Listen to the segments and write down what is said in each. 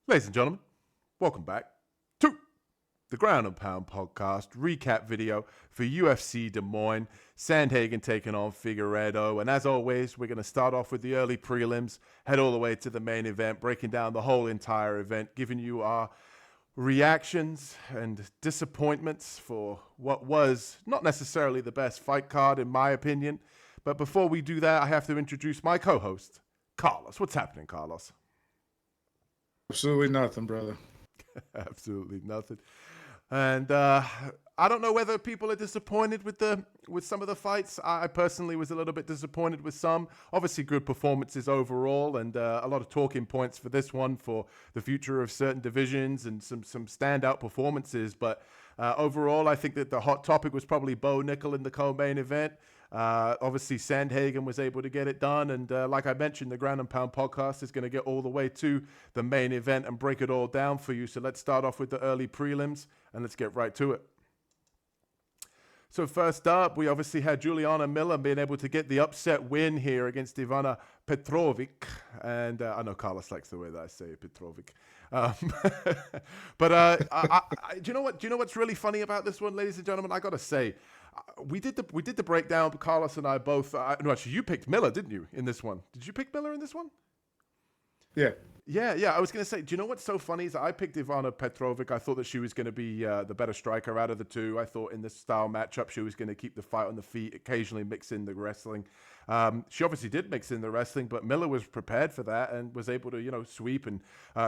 Ladies and gentlemen, welcome back to the Ground and Pound podcast recap video for UFC Des Moines. Sandhagen taking on Figueiredo. And as always, we're going to start off with the early prelims, head all the way to the main event, breaking down the whole entire event, giving you our reactions and disappointments for what was not necessarily the best fight card, in my opinion. But before we do that, I have to introduce my co-host, Carlos. What's happening, Carlos? Absolutely nothing, brother. Absolutely nothing. And I don't know whether people are disappointed with some of the fights. I personally was a little bit disappointed with some. Obviously, good performances overall, and a lot of talking points for this one for the future of certain divisions and some standout performances. But overall, I think that the hot topic was probably Nickal in the co-main event. Obviously, Sandhagen was able to get it done. And like I mentioned, the Ground and Pound podcast is going to get all the way to the main event and break it all down for you. So let's start off with the early prelims and let's get right to it. So first up, we obviously had Juliana Miller being able to get the upset win here against Ivana Petrović. And I know Carlos likes the way that I say Petrović. Do you know what's really funny about this one, ladies and gentlemen? I got to say, we did the breakdown. Carlos and I both. No, actually, you picked Miller, didn't you, in this one? Did you pick Miller in this one? Yeah. Yeah. I was going to say, do you know what's so funny is I picked Ivana Petrović. I thought that she was going to be the better striker out of the two. I thought in this style matchup, she was going to keep the fight on the feet, occasionally mix in the wrestling. She obviously did mix in the wrestling, but Miller was prepared for that and was able to, sweep and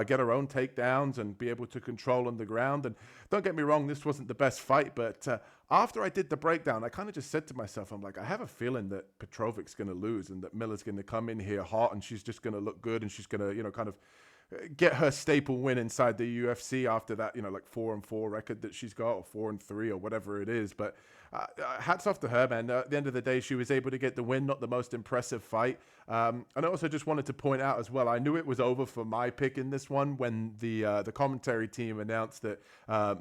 get her own takedowns and be able to control on the ground. And don't get me wrong, this wasn't the best fight, but after I did the breakdown, I kind of just said to myself, I'm like, I have a feeling that Petrovic's going to lose and that Miller's going to come in here hot and she's just going to look good and she's going to, kind of get her staple win inside the UFC after that, 4-4 record that she's got, or 4-3 or whatever it is. But hats off to her, man. At the end of the day, she was able to get the win, not the most impressive fight. And I also just wanted to point out as well, I knew it was over for my pick in this one when the commentary team announced that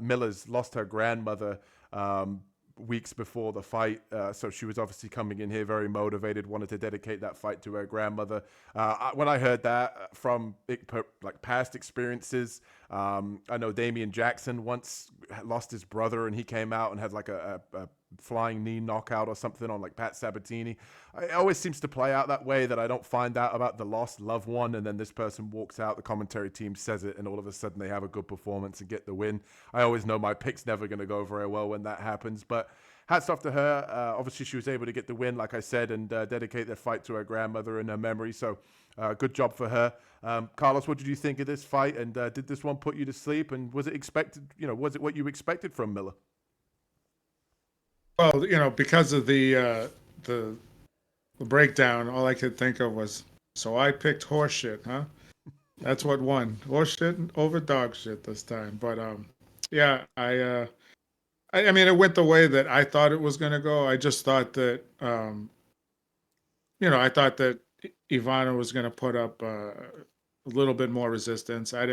Miller's lost her grandmother weeks before the fight, so she was obviously coming in here very motivated, wanted to dedicate that fight to her grandmother. When I heard that from past experiences, I know Damian Jackson once lost his brother and he came out and had like a flying knee knockout or something on like Pat Sabatini. It always seems to play out that way, that I don't find out about the lost loved one and then this person walks out, the commentary team says it, and all of a sudden they have a good performance and get the win. I always know my pick's never going to go very well when that happens, but hats off to her. Obviously she was able to get the win, like I said, and dedicate the fight to her grandmother in her memory, so good job for her. Carlos, what did you think of this fight, and did this one put you to sleep, and was it expected, was it what you expected from Miller? Well, because of the breakdown, all I could think of was, so I picked horse shit, huh? That's what won. Horse shit over dog shit this time. But yeah, I mean, it went the way that I thought it was going to go. I just thought that, I thought that Ivana was going to put up a little bit more resistance. I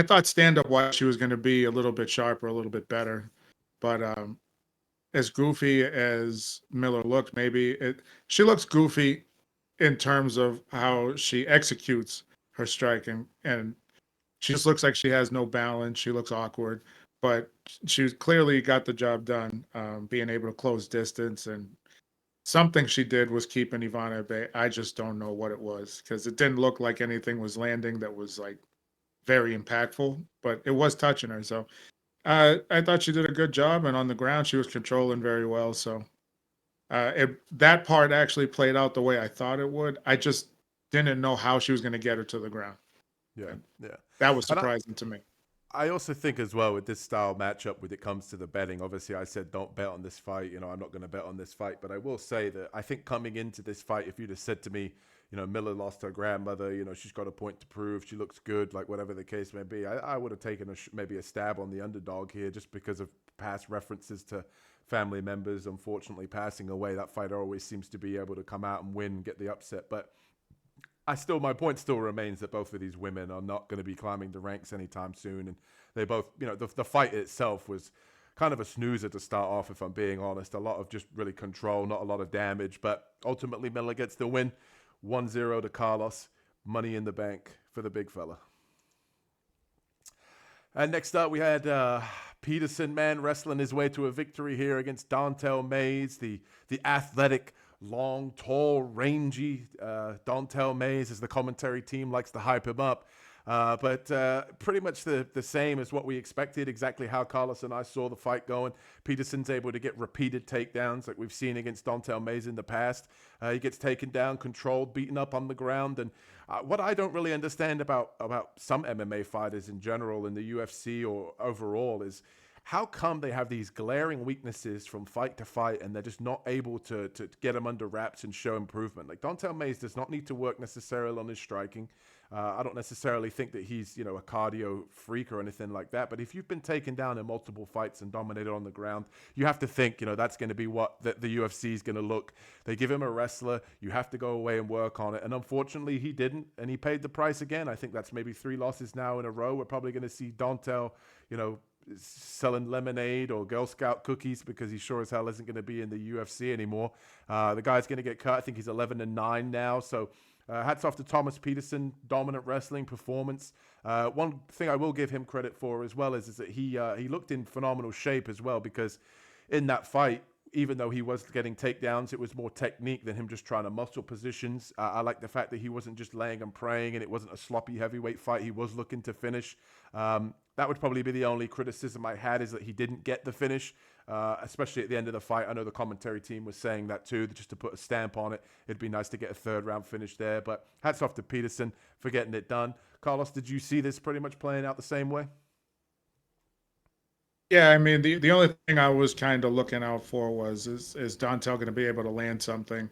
thought stand-up wise she was going to be a little bit sharper, a little bit better. But as goofy as Miller looked, she looks goofy in terms of how she executes her striking, and she just looks like she has no balance. She looks awkward, but she clearly got the job done, being able to close distance, and something she did was keeping Ivana at bay. I just don't know what it was, because it didn't look like anything was landing that was like very impactful, but it was touching her. So I thought she did a good job, and on the ground she was controlling very well. So that part actually played out the way I thought it would. I just didn't know how she was going to get her to the ground. Yeah. That was surprising to me. I also think as well with this style matchup, when it comes to the betting, obviously I said don't bet on this fight. I'm not going to bet on this fight, but I will say that I think coming into this fight, if you'd have said to me, Miller lost her grandmother, she's got a point to prove, she looks good, like whatever the case may be, I would have taken maybe a stab on the underdog here just because of past references to family members unfortunately passing away. That fighter always seems to be able to come out and win, get the upset, but my point still remains that both of these women are not going to be climbing the ranks anytime soon, and they both, the fight itself was kind of a snoozer to start off, if I'm being honest. A lot of just really control, not a lot of damage, but ultimately Miller gets the win. 1-0 to Carlos. Money in the bank for the big fella. And next up, we had Petersen, man, wrestling his way to a victory here against Dontel Mays, the athletic, long, tall, rangy Dontel Mays, as the commentary team likes to hype him up. But pretty much the same as what we expected, exactly how Carlos and I saw the fight going. Petersen's able to get repeated takedowns like we've seen against Dontel Mays in the past. He gets taken down, controlled, beaten up on the ground. And what I don't really understand about some MMA fighters in general in the UFC or overall is how come they have these glaring weaknesses from fight to fight and they're just not able to get them under wraps and show improvement? Like Dontel Mays does not need to work necessarily on his striking. I don't necessarily think that he's, a cardio freak or anything like that. But if you've been taken down in multiple fights and dominated on the ground, you have to think, that's going to be what the UFC is going to look. They give him a wrestler. You have to go away and work on it. And unfortunately, he didn't. And he paid the price again. I think that's maybe 3 losses now in a row. We're probably going to see Dontel, selling lemonade or Girl Scout cookies because he sure as hell isn't going to be in the UFC anymore. The guy's going to get cut. I think he's 11-9 now. So hats off to Thomas Petersen, dominant wrestling performance. One thing I will give him credit for as well is that he looked in phenomenal shape as well, because in that fight, even though he was getting takedowns, it was more technique than him just trying to muscle positions. I like the fact that he wasn't just laying and praying, and it wasn't a sloppy heavyweight fight. He was looking to finish. That would probably be the only criticism I had, is that he didn't get the finish, especially at the end of the fight. I know the commentary team was saying that too, just to put a stamp on it. It'd be nice to get a 3rd round finish there, but hats off to Petersen for getting it done. Carlos, did you see this pretty much playing out the same way? Yeah, I mean, the only thing I was kind of looking out for was is Dontel going to be able to land something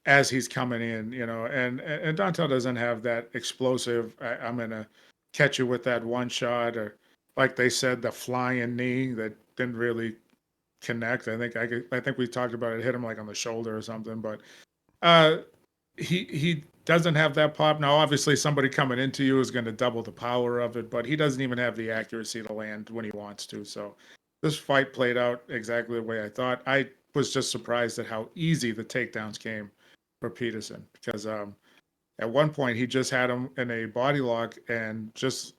as he's coming in, and Dontel doesn't have that explosive, I'm going to catch you with that one shot, or like they said, the flying knee that didn't really connect. I think we talked about it, hit him like on the shoulder or something, but he doesn't have that pop. Now, obviously, somebody coming into you is going to double the power of it, but he doesn't even have the accuracy to land when he wants to. So this fight played out exactly the way I thought. I was just surprised at how easy the takedowns came for Petersen, because at one point he just had him in a body lock and just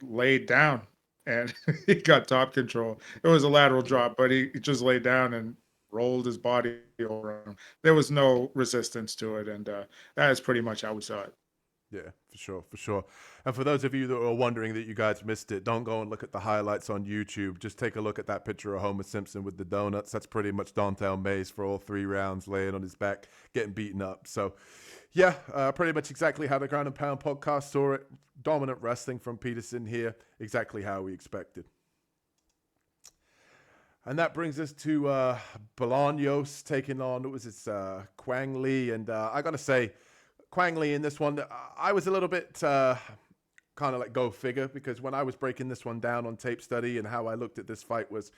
laid down, and he got top control. It was a lateral drop, but he just laid down and rolled his body over him. There was no resistance to it, and that is pretty much how we saw it. Yeah, for sure, for sure. And for those of you that are wondering that you guys missed it, don't go and look at the highlights on YouTube. Just take a look at that picture of Homer Simpson with the donuts. That's pretty much Dontel Mays for all 3 rounds, laying on his back, getting beaten up. So, yeah, pretty much exactly how the Ground and Pound podcast saw it. Dominant wrestling from Petersen here, exactly how we expected. And that brings us to Bolaños taking on, Quang Lee. And I got to say, Quang Lee in this one, I was a little bit kind of like go figure, because when I was breaking this one down on tape study and how I looked at this fight was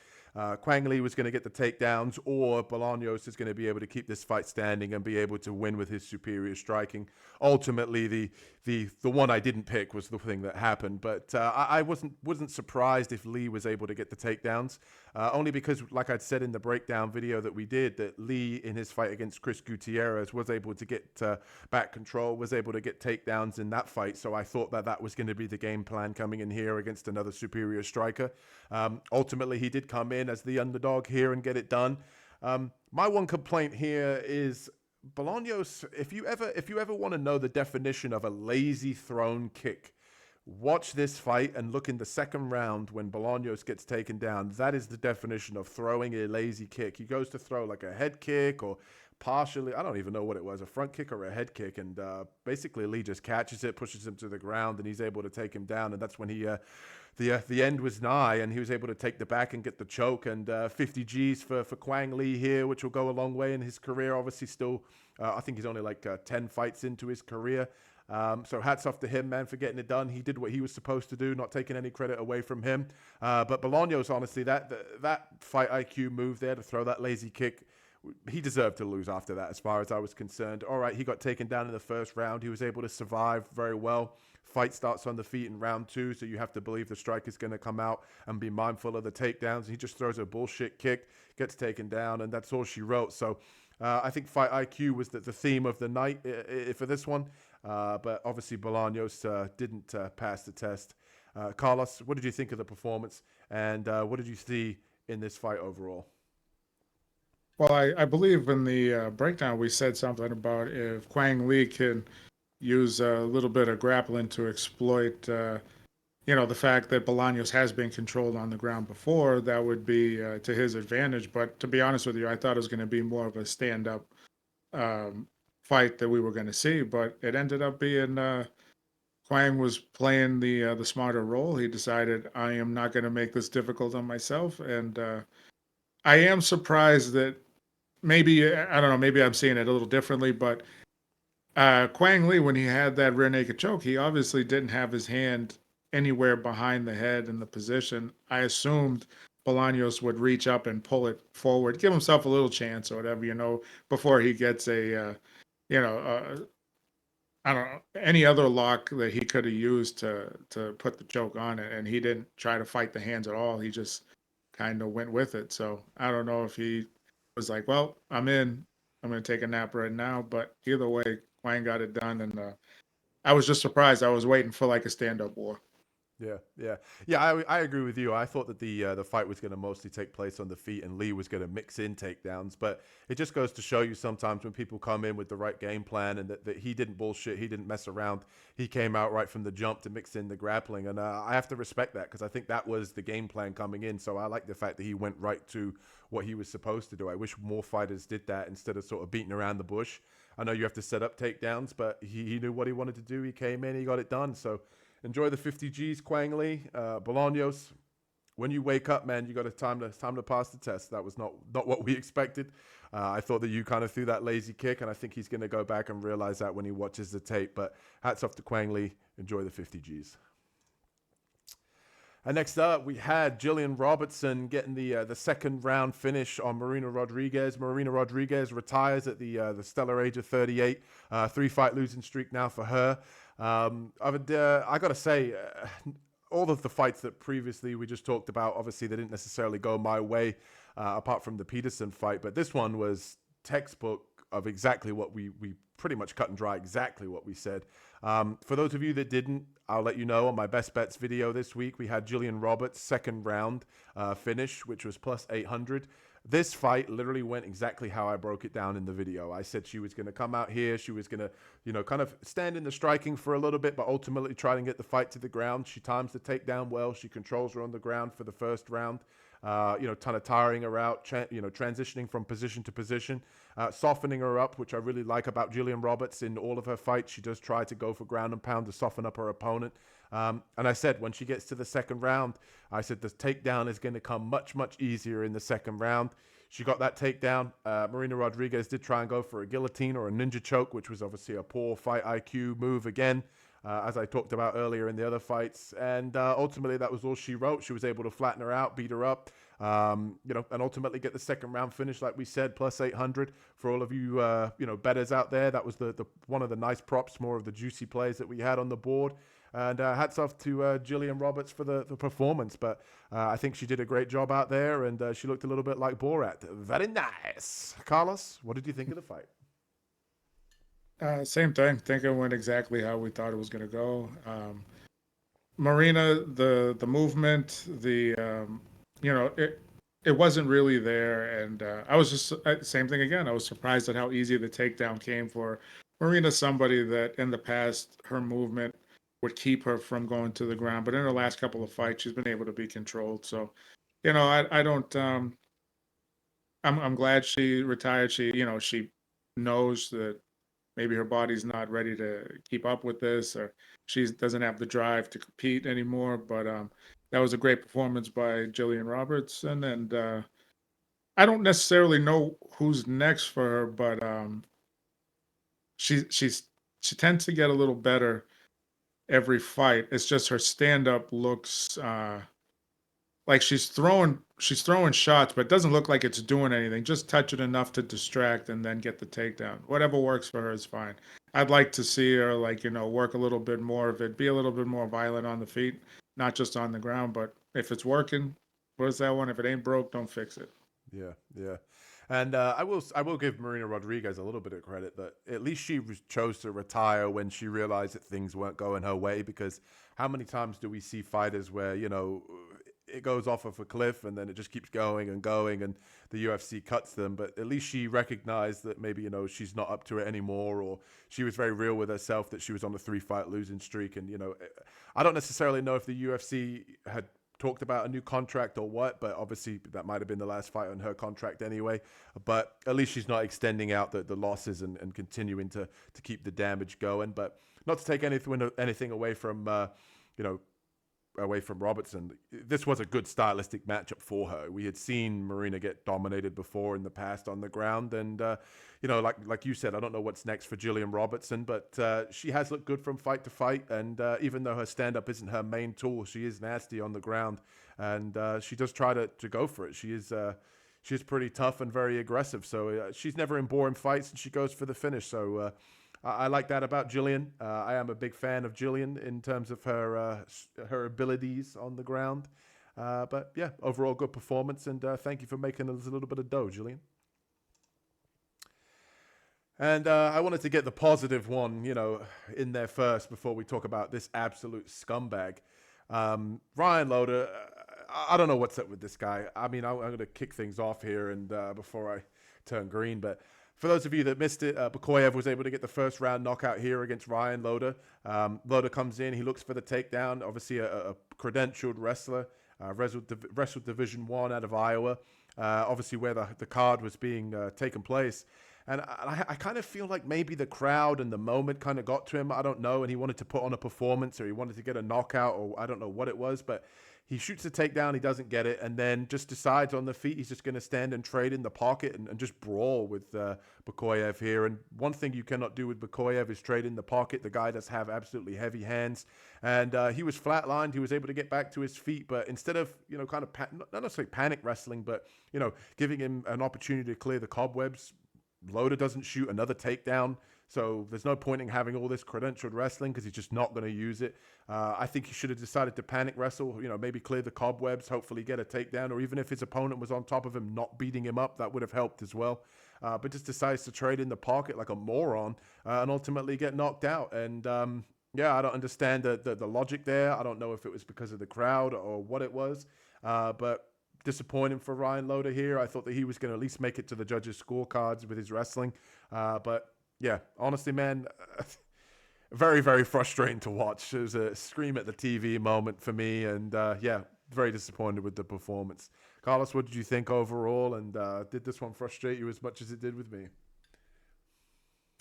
Quang Lee was going to get the takedowns, or Bolaños is going to be able to keep this fight standing and be able to win with his superior striking. Ultimately, the one I didn't pick was the thing that happened, but I wasn't surprised if Lee was able to get the takedowns, only because, like I'd said in the breakdown video that we did, that Lee in his fight against Chris Gutierrez was able to get back control, was able to get takedowns in that fight. So I thought that was going to be the game plan coming in here against another superior striker. Ultimately, he did come in as the underdog here and get it done. My one complaint here is Bolaños. If you ever want to know the definition of a lazy thrown kick, watch this fight and look in the 2nd round when Bolaños gets taken down. That is the definition of throwing a lazy kick. He goes to throw like a head kick, or partially, I don't even know what it was, a front kick or a head kick, and basically Lee just catches it, pushes him to the ground, and he's able to take him down. And that's when the end was nigh, and he was able to take the back and get the choke. And 50 G's for Quang Lee here, which will go a long way in his career. Obviously, still, I think he's only like 10 fights into his career. So hats off to him, man, for getting it done. He did what he was supposed to do, not taking any credit away from him. But Bolaños, honestly, that fight IQ move there to throw that lazy kick, he deserved to lose after that, as far as I was concerned. All right, he got taken down in the 1st round. He was able to survive very well. Fight starts on the feet in round 2, so you have to believe the striker's going to come out and be mindful of the takedowns. He just throws a bullshit kick, gets taken down, and that's all she wrote. So I think fight IQ was the theme of the night for this one. But obviously Bolaños didn't pass the test. Carlos, what did you think of the performance, and what did you see in this fight overall? Well, I believe in the breakdown we said something about if Quang Lee can use a little bit of grappling to exploit, the fact that Bolaños has been controlled on the ground before, that would be to his advantage. But to be honest with you, I thought it was going to be more of a stand-up um, fight that we were going to see, but it ended up being Quang was playing the smarter role. He decided I am not going to make this difficult on myself, and I am surprised that maybe I don't know, maybe I'm seeing it a little differently, but Quang Lee, when he had that rear naked choke, he obviously didn't have his hand anywhere behind the head in the position. I assumed Bolaños would reach up and pull it forward, give himself a little chance or whatever, before he gets you know, I don't know, any other lock that he could have used to put the choke on it, and he didn't try to fight the hands at all. He just kind of went with it. So I don't know if he was like, "Well, I'm in. I'm going to take a nap right now." But either way, Quang got it done, and I was just surprised. I was waiting for like a stand-up war. Yeah. I agree with you. I thought that the fight was going to mostly take place on the feet, and Lee was going to mix in takedowns. But it just goes to show you sometimes when people come in with the right game plan, and that he didn't bullshit, he didn't mess around. He came out right from the jump to mix in the grappling, and I have to respect that because I think that was the game plan coming in. So I like the fact that he went right to what he was supposed to do. I wish more fighters did that instead of sort of beating around the bush. I know you have to set up takedowns, but he knew what he wanted to do. He came in, he got it done. So enjoy the 50 G's, Quang Lee. Bolaños, when you wake up, man, you got time to pass the test. That was not what we expected. I thought that you kind of threw that lazy kick, and I think he's going to go back and realize that when he watches the tape. But hats off to Quang Lee. Enjoy the 50 G's. And next up, we had Jillian Robertson getting the second round finish on Marina Rodriguez. Marina Rodriguez retires at the stellar age of 38. 3-fight losing streak now for her. I got to say, all of the fights that previously we just talked about, obviously they didn't necessarily go my way, apart from the Petersen fight. But this one was textbook of exactly what we pretty much cut and dry, exactly what we said. For those of you that didn't, I'll let you know on my best bets video this week, we had Jillian Roberts' second round finish, which was plus 800. This fight literally went exactly how I broke it down in the video. I said she was going to come out here. She was going to, kind of stand in the striking for a little bit, but ultimately try and get the fight to the ground. She times the takedown well. She controls her on the ground for the first round. Kind of tiring her out, transitioning from position to position, softening her up, which I really like about Jillian Roberts in all of her fights. She does try to go for ground and pound to soften up her opponent. And I said, when she gets to the second round, I said the takedown is going to come much, much easier in the second round. She got that takedown. Marina Rodriguez did try and go for a guillotine or a ninja choke, which was obviously a poor fight IQ move again, as I talked about earlier in the other fights. And ultimately, that was all she wrote. She was able to flatten her out, beat her up, and ultimately get the second round finish, like we said, plus 800 for all of you, bettors out there. That was the one of the nice props, more of the juicy plays that we had on the board. And hats off to Jillian Roberts for the performance. But I think she did a great job out there, and she looked a little bit like Borat. Very nice. Carlos, what did you think of the fight? Same thing. Think it went exactly how we thought it was going to go. Marina, the movement, it wasn't really there, and I was just same thing again. I was surprised at how easy the takedown came for Marina, somebody that in the past her movement would keep her from going to the ground, but in her last couple of fights, she's been able to be controlled. So, I don't. I'm glad she retired. She knows that maybe her body's not ready to keep up with this, or she doesn't have the drive to compete anymore. But that was a great performance by Jillian Roberts, and I don't necessarily know who's next for her, but she tends to get a little better every fight. It's just her stand up looks like she's throwing shots, but it doesn't look like it's doing anything. Just touch it enough to distract and then get the takedown. Whatever works for her is fine. I'd like to see her work a little bit more of it, be a little bit more violent on the feet, not just on the ground. But if it's working, where's that one? If it ain't broke, don't fix it. Yeah. And I will give Marina Rodriguez a little bit of credit that at least she chose to retire when she realized that things weren't going her way. Because how many times do we see fighters where it goes off of a cliff and then it just keeps going and going and the UFC cuts them? But at least she recognized that maybe she's not up to it anymore, or she was very real with herself that she was on a 3-fight losing streak. And I don't necessarily know if the UFC had talked about a new contract or what, but obviously that might have been the last fight on her contract anyway. But at least she's not extending out the losses and continuing to keep the damage going. But not to take anything away from away from Robertson, this was a good stylistic matchup for her. We had seen Marina get dominated before in the past on the ground, and like you said, I don't know what's next for Jillian Robertson, but she has looked good from fight to fight, and even though her stand-up isn't her main tool, she is nasty on the ground, and she does try to go for it. She's pretty tough and very aggressive, so she's never in boring fights, and she goes for the finish. So I like that about Jillian. I am a big fan of Jillian in terms of her abilities on the ground. But yeah, overall good performance, and thank you for making us a little bit of dough, Jillian. And I wanted to get the positive one, in there first before we talk about this absolute scumbag. Ryan Loder, I don't know what's up with this guy. I mean, I'm going to kick things off here and before I turn green, but for those of you that missed it, Bekoev was able to get the first round knockout here against Ryan Loder. Loder comes in, he looks for the takedown. Obviously, a credentialed wrestler, wrestled Division 1 out of Iowa. Obviously, where the card was being taken place. And I kind of feel like maybe the crowd and the moment kind of got to him. I don't know. And he wanted to put on a performance, or he wanted to get a knockout, or I don't know what it was, but he shoots a takedown, he doesn't get it, and then just decides on the feet he's just going to stand and trade in the pocket and just brawl with Bekoev here. And one thing you cannot do with Bekoev is trade in the pocket. The guy does have absolutely heavy hands. And he was flatlined. He was able to get back to his feet, but instead of, kind of, not necessarily panic wrestling, but, giving him an opportunity to clear the cobwebs, Loder doesn't shoot another takedown. So there's no point in having all this credentialed wrestling because he's just not going to use it. I think he should have decided to panic wrestle, maybe clear the cobwebs, hopefully get a takedown, or even if his opponent was on top of him, not beating him up, that would have helped as well. But just decides to trade in the pocket like a moron and ultimately get knocked out. And I don't understand the logic there. I don't know if it was because of the crowd or what it was, but disappointing for Ryan Loder here. I thought that he was going to at least make it to the judges' scorecards with his wrestling, but yeah, honestly, man, very, very frustrating to watch. It was a scream at the TV moment for me, and very disappointed with the performance. Carlos, what did you think overall, and did this one frustrate you as much as it did with me?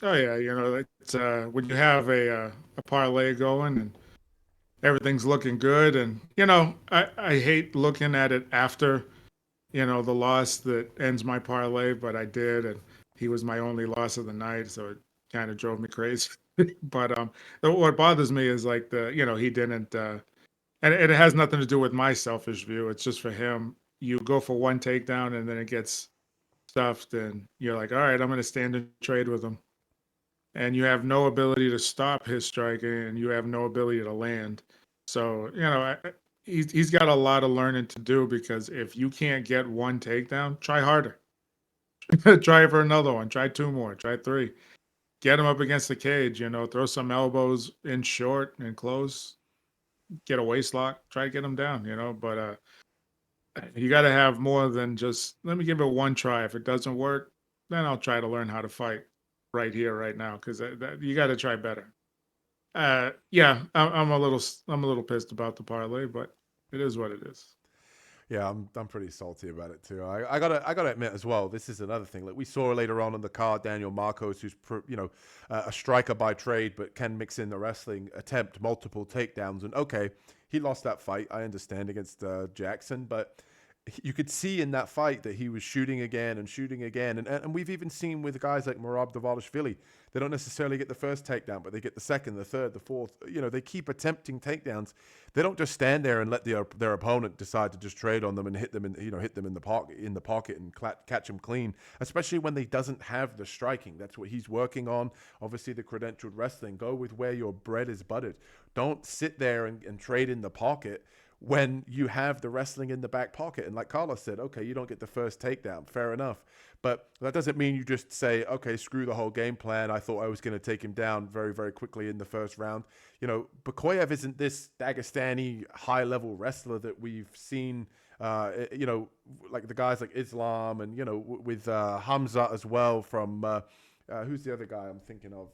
Oh yeah, it's when you have a parlay going and everything's looking good, and I hate looking at it after the loss that ends my parlay, but I did, and he was my only loss of the night, so it kind of drove me crazy. But what bothers me is like he didn't, and it has nothing to do with my selfish view. It's just for him. You go for one takedown and then it gets stuffed, and you're like, all right, I'm going to stand and trade with him, and you have no ability to stop his striking, and you have no ability to land. So he's got a lot of learning to do, because if you can't get one takedown, try harder. Try for another one. Try two more. Try three. Get him up against the cage. Throw some elbows in short and close. Get a waist lock. Try to get him down. But you got to have more than just let me give it one try. If it doesn't work, then I'll try to learn how to fight right here, right now, because you got to try better. I'm a little pissed about the parlay, but it is what it is. Yeah, I'm pretty salty about it too. I gotta admit as well. This is another thing. Like we saw later on in the card, Daniel Marcos, who's a striker by trade, but can mix in the wrestling, attempt multiple takedowns. And okay, he lost that fight. I understand, against Jackson, but you could see in that fight that he was shooting again and shooting again. And we've even seen with guys like Merab Dvalishvili, they don't necessarily get the first takedown, but they get the second, the third, the fourth. They keep attempting takedowns. They don't just stand there and let their opponent decide to just trade on them and hit them in the pocket and catch them clean, especially when they doesn't have the striking. That's what he's working on. Obviously, the credentialed wrestling. Go with where your bread is buttered. Don't sit there and trade in the pocket when you have the wrestling in the back pocket. And like Carlos said, okay, you don't get the first takedown, fair enough. But that doesn't mean you just say, okay, screw the whole game plan. I thought I was going to take him down very, very quickly in the first round. You know, Bekoev isn't this Dagestani high-level wrestler that we've seen, you know, like the guys like Islam and, you know, with Hamza as well from, who's the other guy I'm thinking of?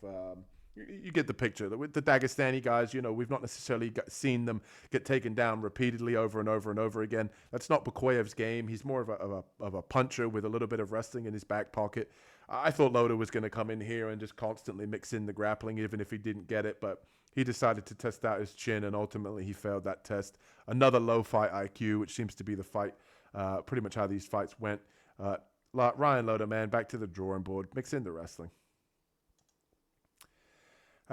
You get the picture. With the Dagestani guys, you know, we've not necessarily seen them get taken down repeatedly over and over and over again. That's not Bekoev's game. He's more of a puncher with a little bit of wrestling in his back pocket. I thought Loder was going to come in here and just constantly mix in the grappling, even if he didn't get it. But he decided to test out his chin, and ultimately he failed that test. Another low fight IQ, which seems to be the fight, pretty much how these fights went. Ryan Loder, man, back to the drawing board. Mix in the wrestling.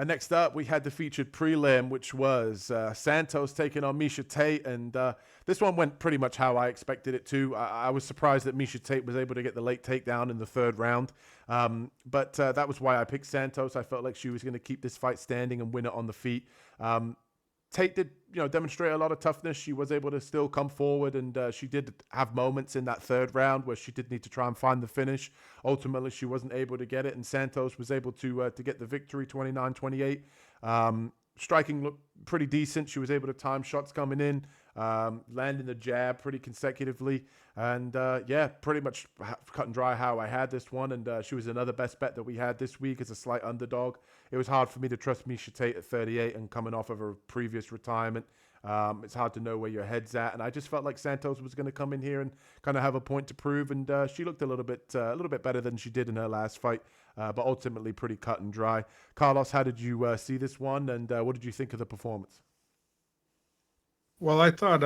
Next up, we had the featured prelim, which was Santos taking on Miesha Tate. And this one went pretty much how I expected it to. I was surprised that Miesha Tate was able to get the late takedown in the third round. But that was why I picked Santos. I felt like she was going to keep this fight standing and win it on the feet. Tate did, you know, demonstrate a lot of toughness. She was able to still come forward, and she did have moments in that third round where she did need to try and find the finish. Ultimately, she wasn't able to get it, and Santos was able to get the victory, 29-28. Striking looked pretty decent. She was able to time shots coming in, landing the jab pretty consecutively, and yeah, pretty much cut and dry how I had this one. And she was another best bet that we had this week as a slight underdog. It was hard for me to trust Miesha Tate at 38 and coming off of her previous retirement. It's hard to know where your head's at, and I just felt like Santos was going to come in here and kind of have a point to prove. And she looked a little bit better than she did in her last fight, but ultimately pretty cut and dry. Carlos, how did you see this one, and what did you think of the performance? Well, I thought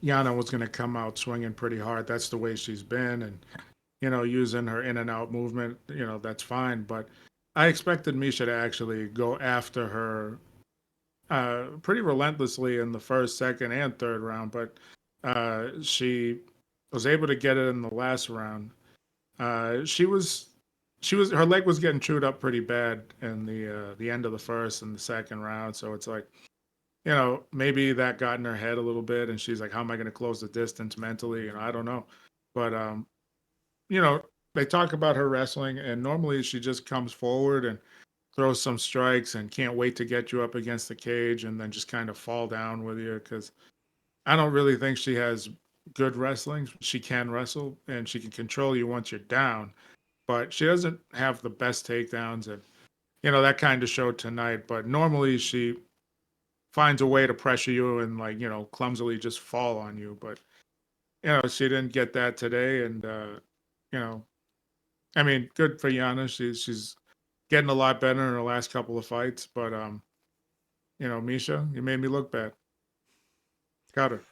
Yana was going to come out swinging pretty hard. That's the way she's been, and you know, using her in and out movement, you know, that's fine. But I expected Miesha to actually go after her pretty relentlessly in the first, second, and third round, but she was able to get it in the last round. Her leg was getting chewed up pretty bad in the end of the first and the second round. So it's like, you know, maybe that got in her head a little bit, and she's like, how am I going to close the distance mentally? You know, I don't know. But, you know, they talk about her wrestling, and normally she just comes forward and throws some strikes and can't wait to get you up against the cage and then just kind of fall down with you, because I don't really think she has good wrestling. She can wrestle, and she can control you once you're down, but she doesn't have the best takedowns. And, you know, that kind of showed tonight. But normally she finds a way to pressure you and, like, you know, clumsily just fall on you. But, you know, she didn't get that today. And, you know, I mean, good for Yana. She's getting a lot better in her last couple of fights. But, you know, Miesha, you made me look bad. Got her.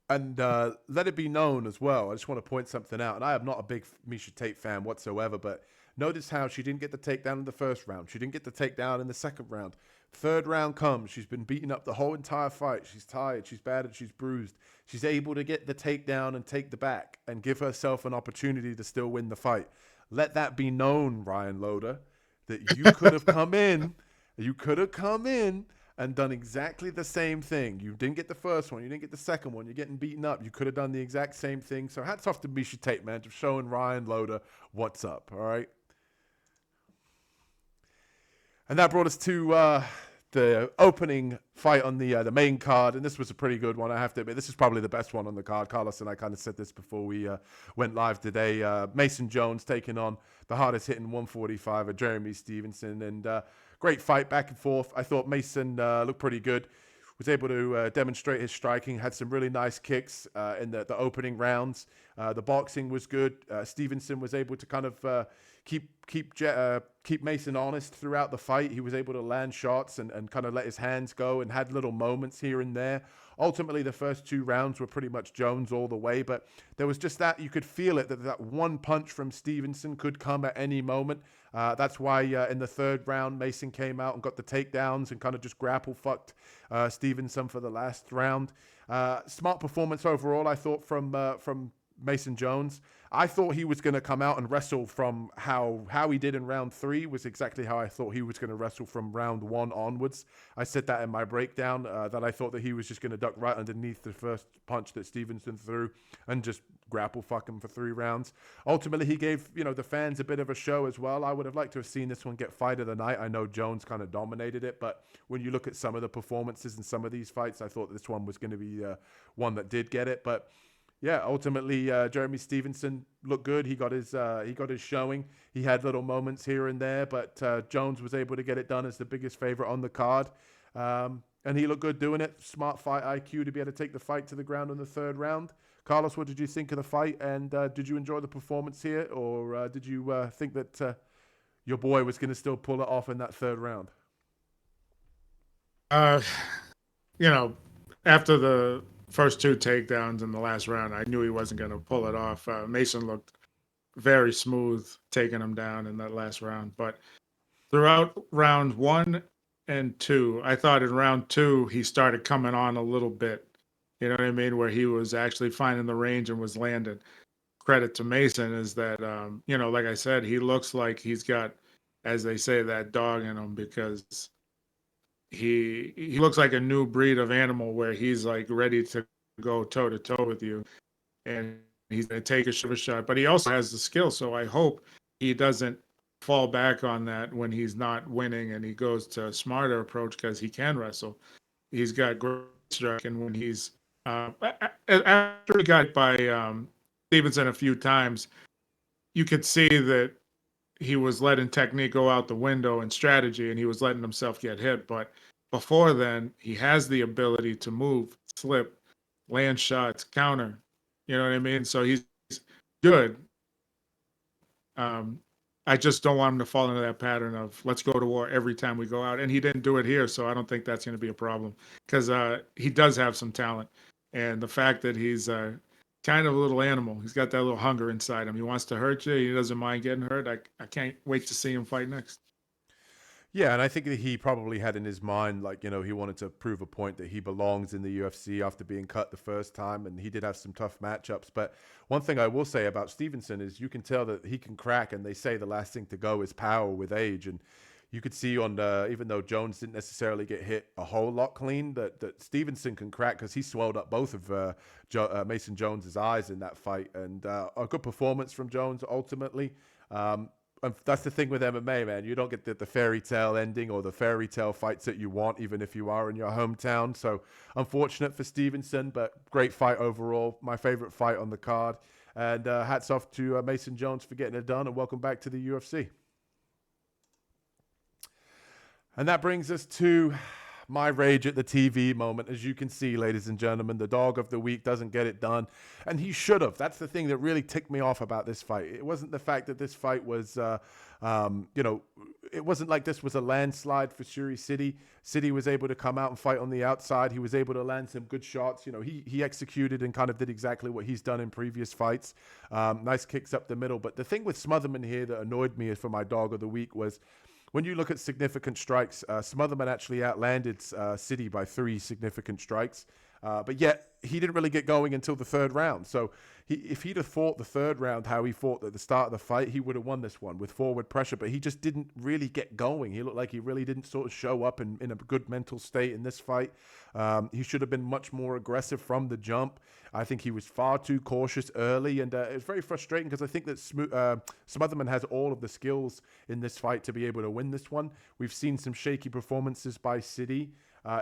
And let it be known as well, I just want to point something out. And I am not a big Miesha Tate fan whatsoever, but notice how she didn't get the takedown in the first round. She didn't get the takedown in the second round. Third round comes. She's been beaten up the whole entire fight. She's tired. She's battered. She's bruised. She's able to get the takedown and take the back and give herself an opportunity to still win the fight. Let that be known, Ryan Loder, that you could have come in. You could have come in and done exactly the same thing. You didn't get the first one. You didn't get the second one. You're getting beaten up. You could have done the exact same thing. So hats off to Miesha Tate, man, for showing Ryan Loder what's up, all right? And that brought us to the opening fight on the main card, and this was a pretty good one, I have to admit. This is probably the best one on the card. Carlos and I kind of said this before we went live today. Mason Jones taking on the hardest hitting 145er, Jeremy Stevenson, and great fight back and forth. I thought Mason looked pretty good. Was able to demonstrate his striking, had some really nice kicks in the opening rounds. The boxing was good. Stevenson was able to kind of keep Mason honest throughout the fight. He was able to land shots and kind of let his hands go and had little moments here and there. Ultimately, the first two rounds were pretty much Jones all the way, but there was just that, you could feel it, that one punch from Stevenson could come at any moment. That's why in the third round, Mason came out and got the takedowns and kind of just grapple fucked Stevenson for the last round. Smart performance overall, I thought, from Mason Jones. I thought he was going to come out and wrestle from how he did in round 3 was exactly how I thought he was going to wrestle from round 1 onwards. I said that in my breakdown, that I thought that he was just going to duck right underneath the first punch that Stevenson threw and just grapple fuck him for 3 rounds. Ultimately, he gave, the fans a bit of a show as well. I would have liked to have seen this one get fight of the night. I know Jones kind of dominated it, but when you look at some of the performances in some of these fights, I thought this one was going to be one that did get it. But yeah, ultimately, Jeremy Stevenson looked good. He got his showing. He had little moments here and there, but Jones was able to get it done as the biggest favorite on the card. And he looked good doing it. Smart fight IQ to be able to take the fight to the ground in the 3rd round. Carlos, what did you think of the fight? And did you enjoy the performance here? Or did you think that your boy was going to still pull it off in that 3rd round? After the first 2 takedowns in the last round, I knew he wasn't going to pull it off. Mason looked very smooth taking him down in that last round. But throughout round 1 and 2, I thought in round 2, he started coming on a little bit. You know what I mean? Where he was actually finding the range and was landing. Credit to Mason is that, like I said, he looks like he's got, as they say, that dog in him, because he looks like a new breed of animal where he's like ready to go toe to toe with you, and he's going to take a shiver shot. But he also has the skill, so I hope he doesn't fall back on that when he's not winning and he goes to a smarter approach, because he can wrestle. He's got great strike, and when he's after he got by Stevenson a few times, you could see that he was letting technique go out the window and strategy, and he was letting himself get hit. But before then, he has the ability to move, slip, land shots, counter. You know what I mean? So he's good. I just don't want him to fall into that pattern of let's go to war every time we go out. And he didn't do it here, so I don't think that's going to be a problem, because he does have some talent. And the fact that he's kind of a little animal, he's got that little hunger inside him. He wants to hurt you. He doesn't mind getting hurt. I can't wait to see him fight next. Yeah, and I think that he probably had in his mind, he wanted to prove a point that he belongs in the UFC after being cut the first time, and he did have some tough matchups. But one thing I will say about Stevenson is you can tell that he can crack, and they say the last thing to go is power with age. And you could see even though Jones didn't necessarily get hit a whole lot clean, that Stevenson can crack, because he swelled up both of Mason Jones's eyes in that fight. And a good performance from Jones ultimately. And that's the thing with MMA, man. You don't get the fairy tale ending or the fairy tale fights that you want, even if you are in your hometown. So unfortunate for Stevenson, but great fight overall. My favorite fight on the card. And hats off to Mason Jones for getting it done, and welcome back to the UFC. And that brings us to my rage at the TV moment. As you can see, ladies and gentlemen, the dog of the week doesn't get it done, and he should have. That's the thing that really ticked me off about this fight. It wasn't the fact that this fight was, it wasn't like this was a landslide for Sidey. Sidey was able to come out and fight on the outside. He was able to land some good shots. He executed and kind of did exactly what he's done in previous fights. Nice kicks up the middle. But the thing with Smotherman here that annoyed me for my dog of the week was, when you look at significant strikes, Smotherman actually outlanded Sidey by 3 significant strikes. But yet, he didn't really get going until the 3rd round. So if he'd have fought the 3rd round how he fought at the start of the fight, he would have won this one with forward pressure. But he just didn't really get going. He looked like he really didn't sort of show up in a good mental state in this fight. He should have been much more aggressive from the jump. I think he was far too cautious early, and it was very frustrating, because I think that Smotherman has all of the skills in this fight to be able to win this one. We've seen some shaky performances by Sidey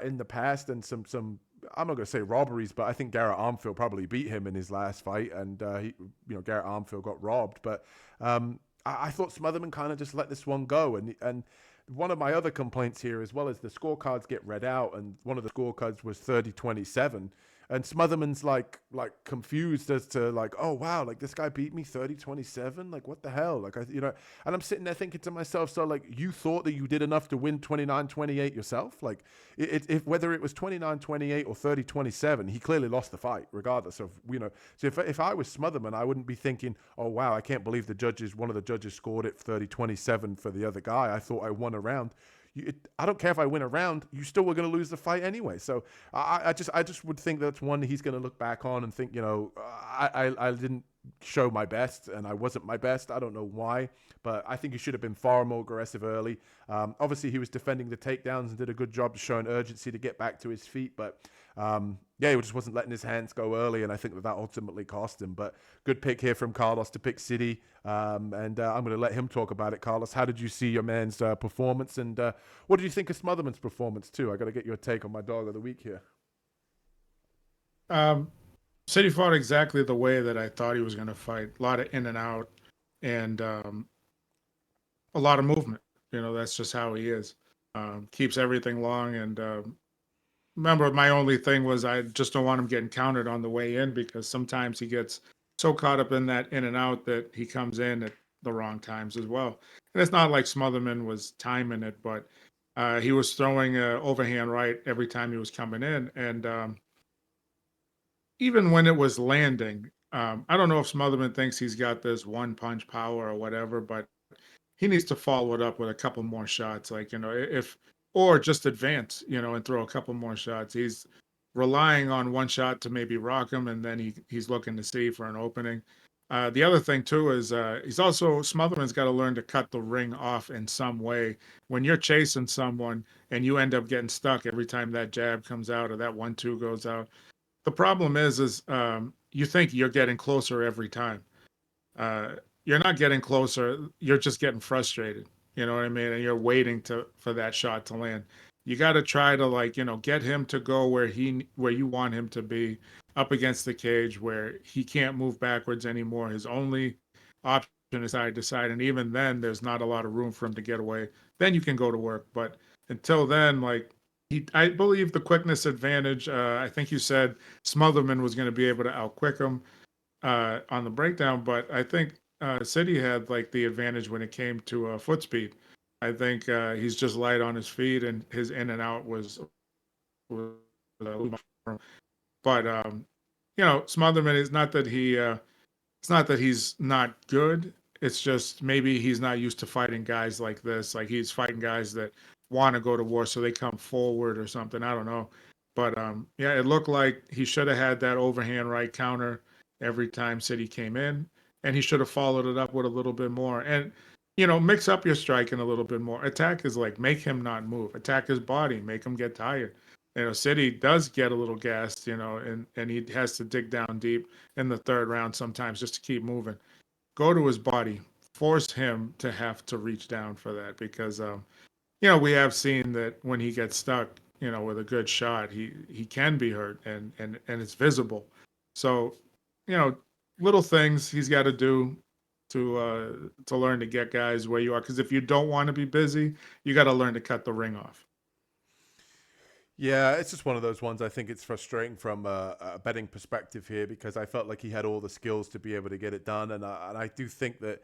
in the past, and some I'm not going to say robberies, but I think Garrett Armfield probably beat him in his last fight, and Garrett Armfield got robbed. But I thought Smotherman kind of just let this one go, and one of my other complaints here, as well as the scorecards get read out, and one of the scorecards was 30-27. And Smotherman's like confused as to oh wow, this guy beat me 30-27, what the hell, and I'm sitting there thinking to myself, so you thought that you did enough to win 29-28 yourself? If whether it was 29-28 or 30-27, he clearly lost the fight regardless of So if I was Smotherman, I wouldn't be thinking, oh wow, I can't believe one of the judges scored it 30-27 for the other guy. I thought I won a round. I don't care if I win a round, you still were going to lose the fight anyway. So I just would think that's one he's going to look back on and think, I didn't show my best, and I wasn't my best. I don't know why, but I think he should have been far more aggressive early. Obviously, he was defending the takedowns and did a good job showing urgency to get back to his feet, but yeah, he just wasn't letting his hands go early, and I think that ultimately cost him. But good pick here from Carlos to pick Sidey, and I'm going to let him talk about it. Carlos, how did you see your man's performance, and what did you think of Smotherman's performance too? I got to get your take on my dog of the week here. Sidey fought exactly the way that I thought he was going to fight. A lot of in and out, and a lot of movement. That's just how he is. Keeps everything long. And remember, my only thing was I just don't want him getting countered on the way in, because sometimes he gets so caught up in that in and out that he comes in at the wrong times as well. And it's not like Smotherman was timing it, but he was throwing an overhand right every time he was coming in. And even when it was landing, I don't know if Smotherman thinks he's got this one punch power or whatever, but he needs to follow it up with a couple more shots. Like, or just advance, and throw a couple more shots. He's relying on one shot to maybe rock him, and then he's looking to see for an opening. The other thing too is Smotherman's got to learn to cut the ring off in some way. When you're chasing someone and you end up getting stuck every time that jab comes out or that 1-2 goes out, the problem is you think you're getting closer every time. You're not getting closer. You're just getting frustrated. You know what I mean? And you're waiting for that shot to land. You got to try to get him to go where you want him to be, up against the cage where he can't move backwards anymore. His only option is side to side, and even then, there's not a lot of room for him to get away. Then you can go to work, but until then, I believe the quickness advantage. I think you said Smotherman was going to be able to outquick him on the breakdown, but I think Sidey had the advantage when it came to foot speed. I think he's just light on his feet, and his in and out was but Smotherman is not that it's not that he's not good. It's just maybe he's not used to fighting guys like this. Like, he's fighting guys that want to go to war, so they come forward or something. I don't know. But yeah, it looked like he should have had that overhand right counter every time Sidey came in, and he should have followed it up with a little bit more. And mix up your striking a little bit more. Attack is make him not move. Attack his body, make him get tired. Sidey does get a little gassed, and he has to dig down deep in the third round sometimes just to keep moving. Go to his body, force him to have to reach down for that, because we have seen that when he gets stuck, with a good shot, he can be hurt, and it's visible. So, little things he's got to do to learn to get guys where you are, because if you don't want to be busy, you got to learn to cut the ring off. Yeah, it's just one of those ones. I think it's frustrating from a betting perspective here, because I felt like he had all the skills to be able to get it done. And I do think that,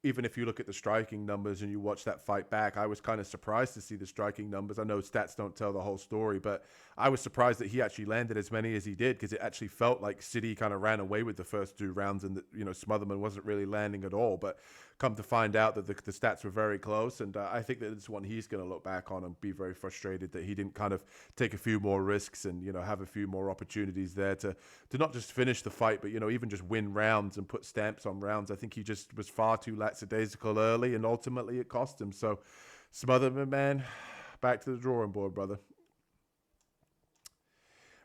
even if you look at the striking numbers and you watch that fight back, I was kind of surprised to see the striking numbers. I know stats don't tell the whole story, but I was surprised that he actually landed as many as he did, because it actually felt like Sidey kind of ran away with the first 2 rounds, and that, Smotherman wasn't really landing at all. But come to find out that the stats were very close, and I think that it's one he's going to look back on and be very frustrated that he didn't kind of take a few more risks and have a few more opportunities there to not just finish the fight, but even just win rounds and put stamps on rounds. I think he just was far too lackadaisical early, and ultimately it cost him. So Smotherman, man, back to the drawing board, brother.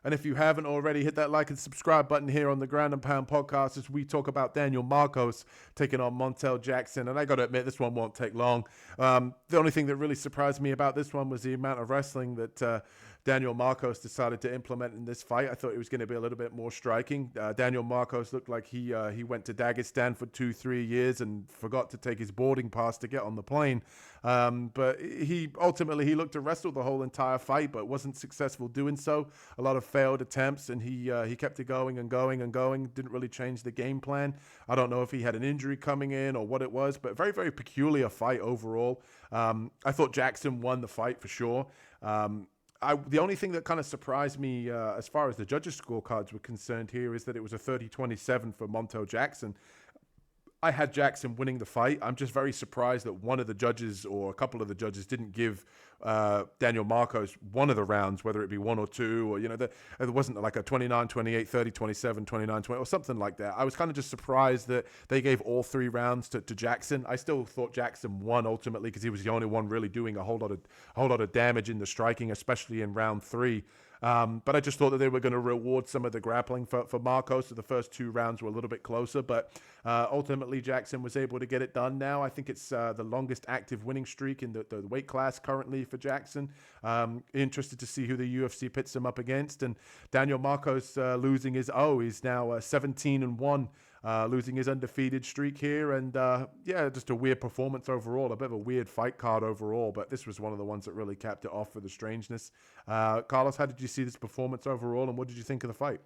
And if you haven't already, hit that like and subscribe button here on the Ground and Pound podcast as we talk about Daniel Marcos taking on Montel Jackson. And I got to admit, this one won't take long. The only thing that really surprised me about this one was the amount of wrestling that Daniel Marcos decided to implement in this fight. I thought it was going to be a little bit more striking. Daniel Marcos looked like he went to Dagestan for 2-3 years and forgot to take his boarding pass to get on the plane. But he ultimately looked to wrestle the whole entire fight, but wasn't successful doing so. A lot of failed attempts, and he kept it going and going and going. Didn't really change the game plan. I don't know if he had an injury coming in or what it was, but very, very peculiar fight overall. I thought Jackson won the fight for sure. The only thing that kind of surprised me as far as the judges' scorecards were concerned here is that it was a 30-27 for Montel Jackson. I had Jackson winning the fight. I'm just very surprised that one of the judges or a couple of the judges didn't give Daniel Marcos one of the rounds, whether it be one or two, or, there wasn't like a 29-28, 30-27, 29-20, or something like that. I was kind of just surprised that they gave all 3 rounds to Jackson. I still thought Jackson won ultimately because he was the only one really doing a whole lot of damage in the striking, especially in round 3. But I just thought that they were going to reward some of the grappling for Marcos. So the first 2 rounds were a little bit closer, but ultimately Jackson was able to get it done now. I think it's the longest active winning streak in the weight class currently for Jackson. Interested to see who the UFC pits him up against. And Daniel Marcos losing his he's now 17-1. Losing his undefeated streak here, and just a weird performance overall, a bit of a weird fight card overall, but this was one of the ones that really capped it off for the strangeness. Carlos, how did you see this performance overall, and what did you think of the fight?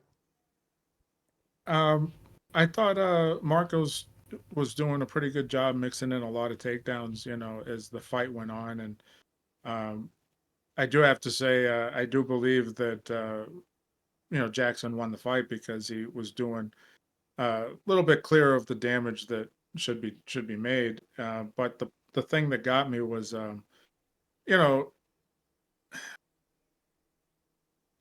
I thought Marcos was doing a pretty good job mixing in a lot of takedowns, as the fight went on, and I do have to say I do believe that Jackson won the fight because he was doing a little bit clear of the damage that should be made. But the thing that got me was,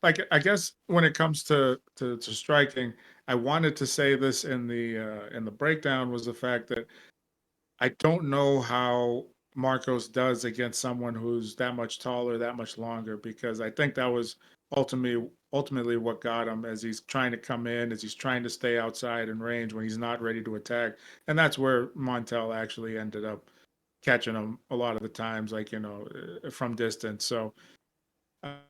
like, I guess when it comes to striking, I wanted to say this in the breakdown, was the fact that I don't know how Marcos does against someone who's that much taller, that much longer, because I think that was ultimately what got him, as he's trying to come in, as he's trying to stay outside in range when he's not ready to attack. And that's where Montel actually ended up catching him a lot of the times, like, from distance. So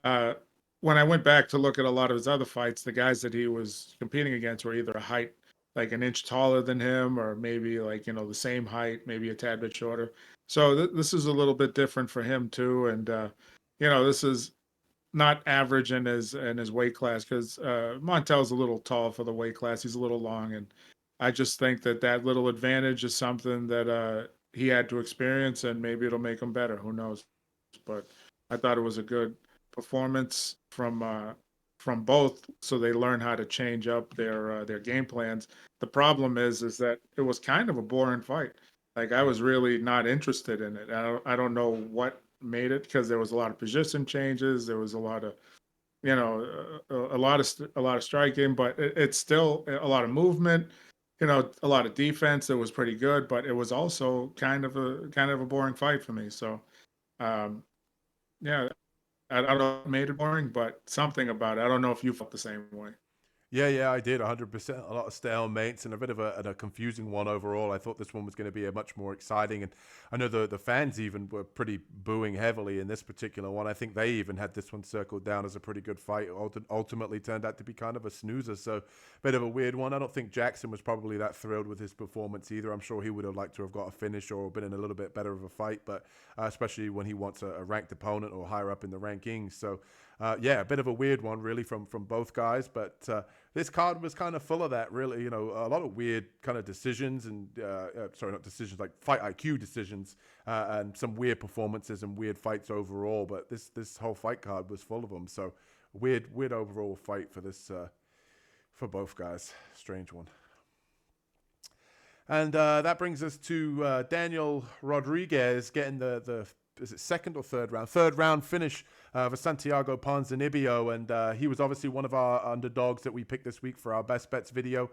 uh, when I went back to look at a lot of his other fights, the guys that he was competing against were either a height like an inch taller than him, or maybe like, the same height, maybe a tad bit shorter. So this is a little bit different for him too. And, this is not average in his weight class, because Montel's a little tall for the weight class. He's a little long. And I just think that little advantage is something that he had to experience, and maybe it'll make him better. Who knows? But I thought it was a good performance from both, so they learn how to change up their game plans. The problem is that it was kind of a boring fight. Like, I was really not interested in it. I don't know what made it, because there was a lot of position changes. There was a lot of a lot of striking, but it's still a lot of movement. A lot of defense that was pretty good, but it was also kind of a boring fight for me. So yeah, I don't know what made it boring, but something about it. I don't know if you felt the same way. Yeah, I did 100%. A lot of stalemates and a bit of a confusing one overall. I thought this one was going to be a much more exciting, and I know the fans even were pretty booing heavily in this particular one. I think they even had this one circled down as a pretty good fight. Ultimately turned out to be kind of a snoozer, so a bit of a weird one. I don't think Jackson was probably that thrilled with his performance either. I'm sure he would have liked to have got a finish or been in a little bit better of a fight, but especially when he wants a ranked opponent or higher up in the rankings. So a bit of a weird one really from both guys, but this card was kind of full of that, really. A lot of weird kind of decisions and not decisions, like fight IQ decisions, and some weird performances and weird fights overall. But this whole fight card was full of them. So weird overall fight for this for both guys. Strange one. And that brings us to Daniel Rodriguez getting the is it second or third round? Third round finish for Santiago Ponzinibbio, and he was obviously one of our underdogs that we picked this week for our best bets video.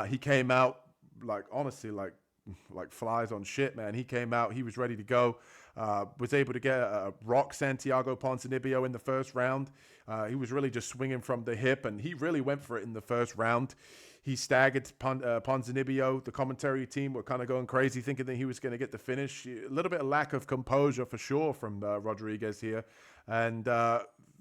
He came out honestly like flies on shit, man. He came out, he was ready to go. Was able to get a rock Santiago Ponzinibbio in the first round. He was really just swinging from the hip, and he really went for it in the first round. He staggered Ponzinibbio. The commentary team were kind of going crazy, thinking that he was going to get the finish. A little bit of lack of composure for sure from Rodriguez here. And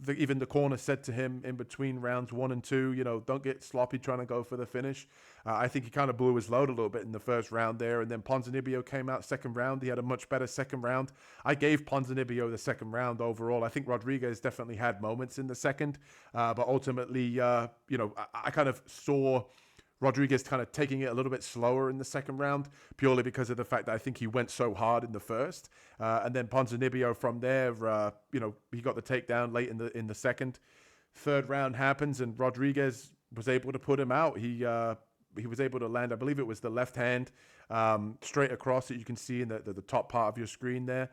even the corner said to him in between rounds 1 and 2, don't get sloppy trying to go for the finish. I think he kind of blew his load a little bit in the first round there. And then Ponzinibbio came out second round. He had a much better second round. I gave Ponzinibbio the second round overall. I think Rodriguez definitely had moments in the second. But ultimately, I kind of saw Rodriguez kind of taking it a little bit slower in the second round, purely because of the fact that I think he went so hard in the first. And then Ponzinibbio from there, he got the takedown late in the second. Third round happens, and Rodriguez was able to put him out. He he was able to land, I believe it was the left hand straight across that you can see in the top part of your screen there.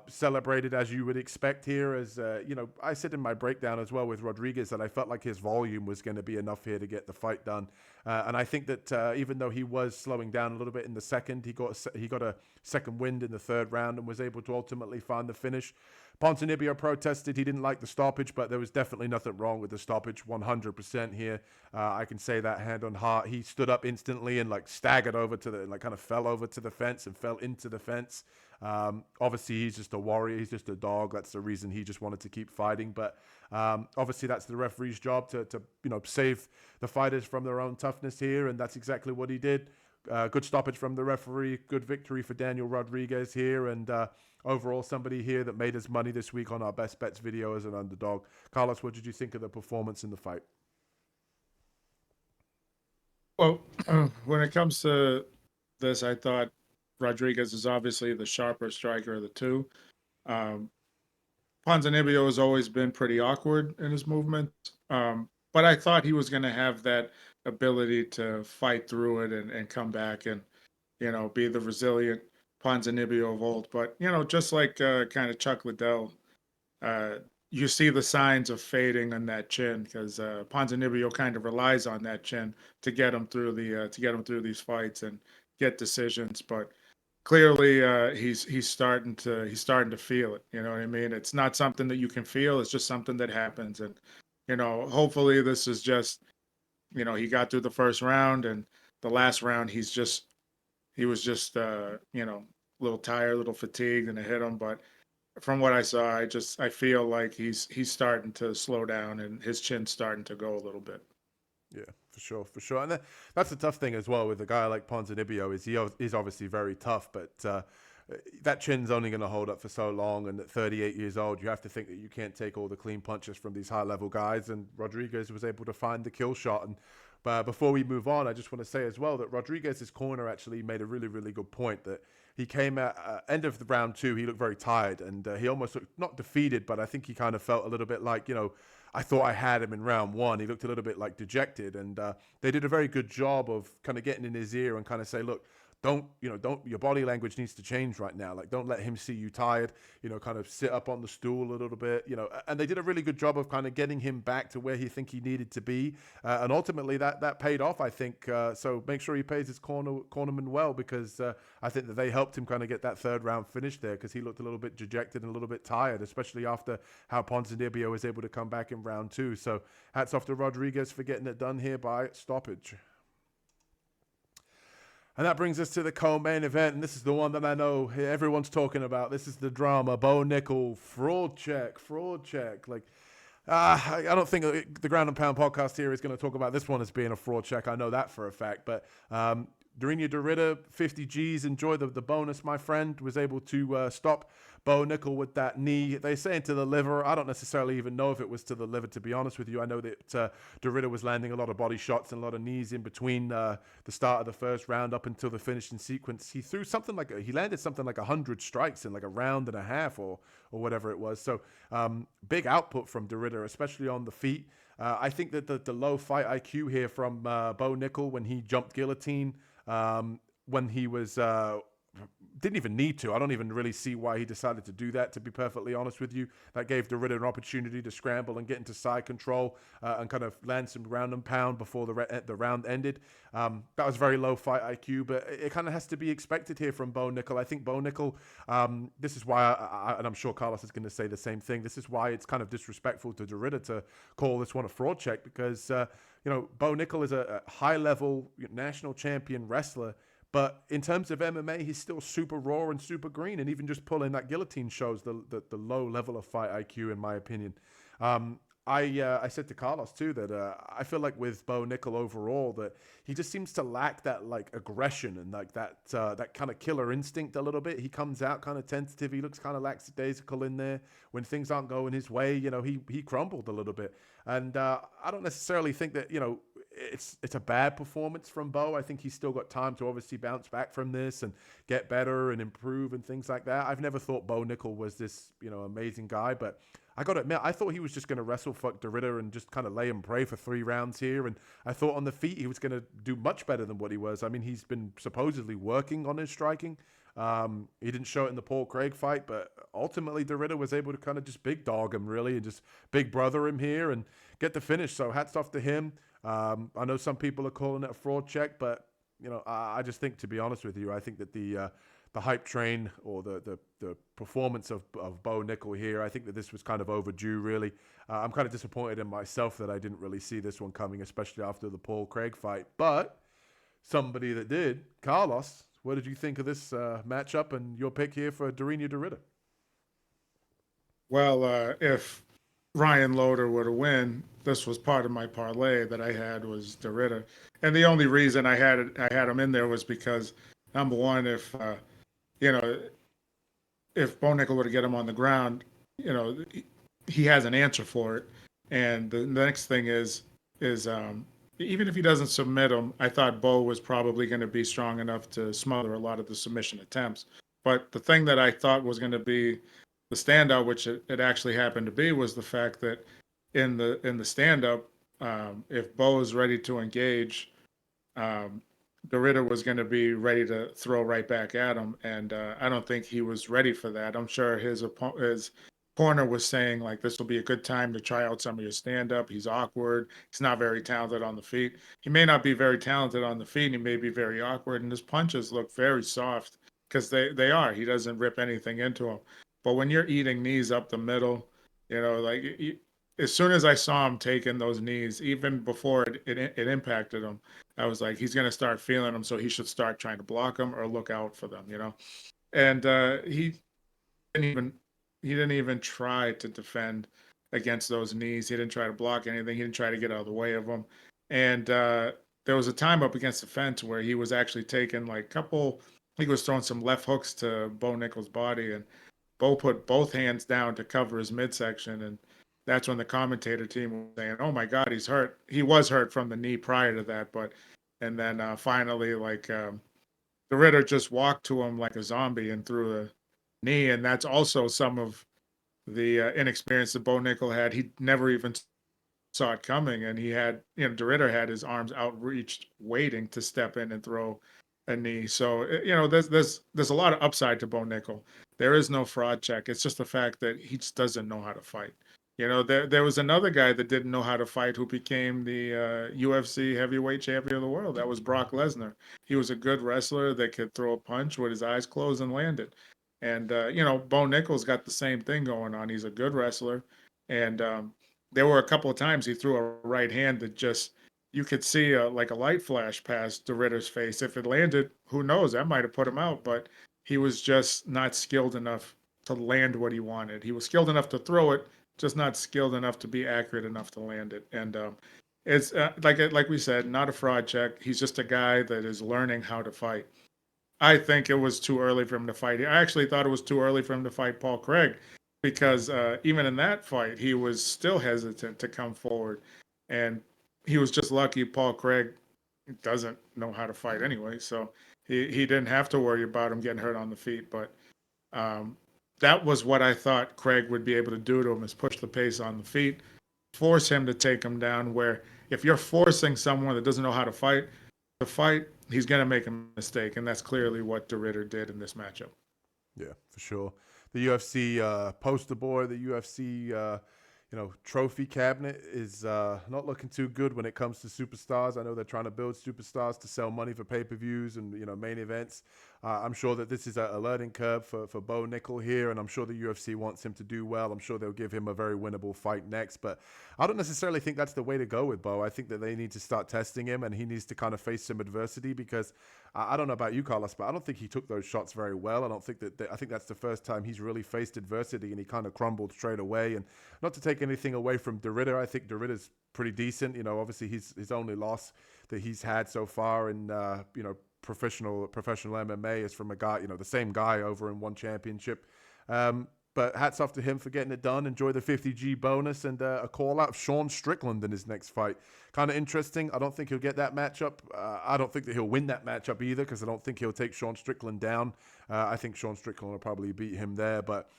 Celebrated as you would expect here, as I said in my breakdown as well with Rodriguez that I felt like his volume was going to be enough here to get the fight done. And I think that even though he was slowing down a little bit in the second, he got a second wind in the third round and was able to ultimately find the finish. Ponzinibbio protested. He didn't like the stoppage, but there was definitely nothing wrong with the stoppage. 100% here. I can say that hand on heart. He stood up instantly and staggered over to kind of fell over to the fence and fell into the fence. Obviously, he's just a warrior. He's just a dog. That's the reason he just wanted to keep fighting. But obviously, that's the referee's job to save the fighters from their own toughness here, and that's exactly what he did. Good stoppage from the referee. Good victory for Daniel Rodriguez here, and overall somebody here that made his money this week on our best bets video as an underdog. Carlos, what did you think of the performance in the fight? Well, when it comes to this, I thought Rodriguez is obviously the sharper striker of the two. Ponzinibbio has always been pretty awkward in his movement, but I thought he was going to have that ability to fight through it and come back and, be the resilient Ponzinibbio of old. But, just like kind of Chuck Liddell, you see the signs of fading on that chin because Ponzinibbio kind of relies on that chin to get him through these fights and get decisions. But clearly, he's starting to feel it. You know what I mean? It's not something that you can feel. It's just something that happens. And hopefully this is just, he got through the first round and the last round he was just a little tired, a little fatigued, and it hit him. But from what I saw, I feel like he's starting to slow down and his chin's starting to go a little bit. Yeah, for sure. And that's the tough thing as well with a guy like Ponzinibbio is he's obviously very tough, but that chin's only going to hold up for so long. And at 38 years old, you have to think that you can't take all the clean punches from these high-level guys. And Rodriguez was able to find the kill shot. And before we move on, I just want to say as well that Rodriguez's corner actually made a really, really good point that he came at end of the round 2. He looked very tired and he almost looked not defeated, but I think he kind of felt a little bit like, I thought I had him in round 1. He looked a little bit dejected, and they did a very good job of kind of getting in his ear and kind of say, look, don't your body language needs to change right now. Don't let him see you tired, kind of sit up on the stool a little bit, and they did a really good job of kind of getting him back to where he needed to be. And ultimately that paid off, I think. So make sure he pays his cornerman well, because I think that they helped him kind of get that third round finish there, because he looked a little bit dejected and a little bit tired, especially after how Ponzinibbio was able to come back in round 2. So hats off to Rodriguez for getting it done here by stoppage. And that brings us to the co-main event, and this is the one that I know everyone's talking about. This is the drama. Bo Nickal, fraud check. I don't think the Ground and Pound podcast here is going to talk about this one as being a fraud check. I know that for a fact. But Durinho Derrida, 50 Gs, enjoy the bonus, my friend, was able to stop Bo Nickal with that knee. They say into the liver. I don't necessarily even know if it was to the liver, to be honest with you. I know that Derrida was landing a lot of body shots and a lot of knees in between the start of the first round up until the finishing sequence. He threw he landed something like 100 strikes in like a round and a half or whatever it was. So big output from Derrida, especially on the feet. I think that the low fight IQ here from Bo Nickal when he jumped guillotine, when he was didn't even need to. I don't even really see why he decided to do that, to be perfectly honest with you. That gave Derrida an opportunity to scramble and get into side control and kind of land some ground and pound before the round ended. That was very low fight IQ, but it kind of has to be expected here from Bo Nickal. I think Bo Nickal, this is why, and I'm sure Carlos is going to say the same thing, this is why it's kind of disrespectful to Derrida to call this one a fraud check, because Bo Nickal is a high-level national champion wrestler. But in terms of MMA, he's still super raw and super green. And even just pulling that guillotine shows the low level of fight IQ, in my opinion. I said to Carlos, too, that I feel like with Bo Nickal overall, that he just seems to lack that aggression and that kind of killer instinct a little bit. He comes out kind of tentative. He looks kind of lackadaisical in there. When things aren't going his way, he crumbled a little bit. And I don't necessarily think that, it's a bad performance from Bo. I think he's still got time to obviously bounce back from this and get better and improve and things like that. I've never thought Bo Nickal was this, amazing guy, but I got to admit, I thought he was just going to wrestle fuck Derrida and just kind of lay and pray for 3 rounds here. And I thought on the feet he was going to do much better than what he was. I mean, he's been supposedly working on his striking. He didn't show it in the Paul Craig fight, but ultimately Derrida was able to kind of just big dog him really and just big brother him here and get the finish. So hats off to him. I know some people are calling it a fraud check, but I just think, to be honest with you, I think that the hype train or the performance of Bo Nickal here, I think that this was kind of overdue, really. I'm kind of disappointed in myself that I didn't really see this one coming, especially after the Paul Craig fight. But somebody that did, Carlos, what did you think of this matchup and your pick here for Durinho Derrida? Well, if Ryan Loder were to win, this was part of my parlay that I had was Derrida, and the only reason I had him in there was because, number one, if Bo Nickal were to get him on the ground, he has an answer for it. And the next thing is even if he doesn't submit him, I thought Bo was probably going to be strong enough to smother a lot of the submission attempts. But the thing that I thought was going to be the standout, which it actually happened to be, was the fact that in the stand-up, if Bo is ready to engage, Derrida was going to be ready to throw right back at him, and I don't think he was ready for that. I'm sure his corner was saying, like, this will be a good time to try out some of your stand-up. He's awkward. He's not very talented on the feet. He may not be very talented on the feet. He may be very awkward, and his punches look very soft because they are. He doesn't rip anything into them. But when you're eating knees up the middle, as soon as I saw him taking those knees, even before it impacted him, I was like, he's going to start feeling them, so he should start trying to block them or look out for them, And he didn't even try to defend against those knees. He didn't try to block anything. He didn't try to get out of the way of them. And there was a time up against the fence where he was actually taking he was throwing some left hooks to Bo Nickal's body, and Bo put both hands down to cover his midsection, and that's when the commentator team was saying, "Oh my God, he's hurt." He was hurt from the knee prior to that, and then finally, the Ritter just walked to him like a zombie and threw the knee, and that's also some of the inexperience that Bo Nickal had. He never even saw it coming, and he had, the Ritter had his arms outreached, waiting to step in and throw a knee. So there's a lot of upside to Bo Nickal. There is no fraud check. It's just the fact that he just doesn't know how to fight. There was another guy that didn't know how to fight who became the UFC heavyweight champion of the world. That was Brock Lesnar. He was a good wrestler that could throw a punch with his eyes closed and land it. And, Bo Nickal's got the same thing going on. He's a good wrestler. And there were a couple of times he threw a right hand that just, you could see a light flash past the Ritter's face. If it landed, who knows? That might have put him out. But he was just not skilled enough to land what he wanted. He was skilled enough to throw it, just not skilled enough to be accurate enough to land it. And it's like we said, not a fraud check. He's just a guy that is learning how to fight. I think it was too early for him to fight. I actually thought it was too early for him to fight Paul Craig, because even in that fight, he was still hesitant to come forward. And he was just lucky Paul Craig doesn't know how to fight anyway. So he didn't have to worry about him getting hurt on the feet. But that was what I thought Craig would be able to do to him, is push the pace on the feet, force him to take him down, where if you're forcing someone that doesn't know how to fight, he's going to make a mistake. And that's clearly what Derrida did in this matchup. Yeah, for sure. The UFC poster boy, the UFC trophy cabinet is not looking too good when it comes to superstars. I know they're trying to build superstars to sell money for pay-per-views and main events. I'm sure that this is a learning curve for Bo Nickal here, and I'm sure the UFC wants him to do well. I'm sure they'll give him a very winnable fight next, but I don't necessarily think that's the way to go with Bo. I think that they need to start testing him, and he needs to kind of face some adversity, because I don't know about you, Carlos, but I don't think he took those shots very well. I think that's the first time he's really faced adversity, and he kind of crumbled straight away. And not to take anything away from Derrida, I think Derrida's pretty decent. Obviously his only loss that he's had so far in professional MMA is from a guy, the same guy over in one championship. But hats off to him for getting it done. Enjoy the 50G bonus and a call out of Sean Strickland in his next fight. Kind of interesting. I don't think he'll get that matchup. I don't think that he'll win that matchup either because I don't think he'll take Sean Strickland down. I think Sean Strickland will probably beat him there. But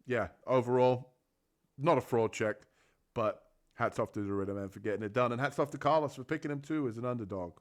yeah, overall, not a fraud check. But hats off to the Ritter man for getting it done. And hats off to Carlos for picking him too as an underdog.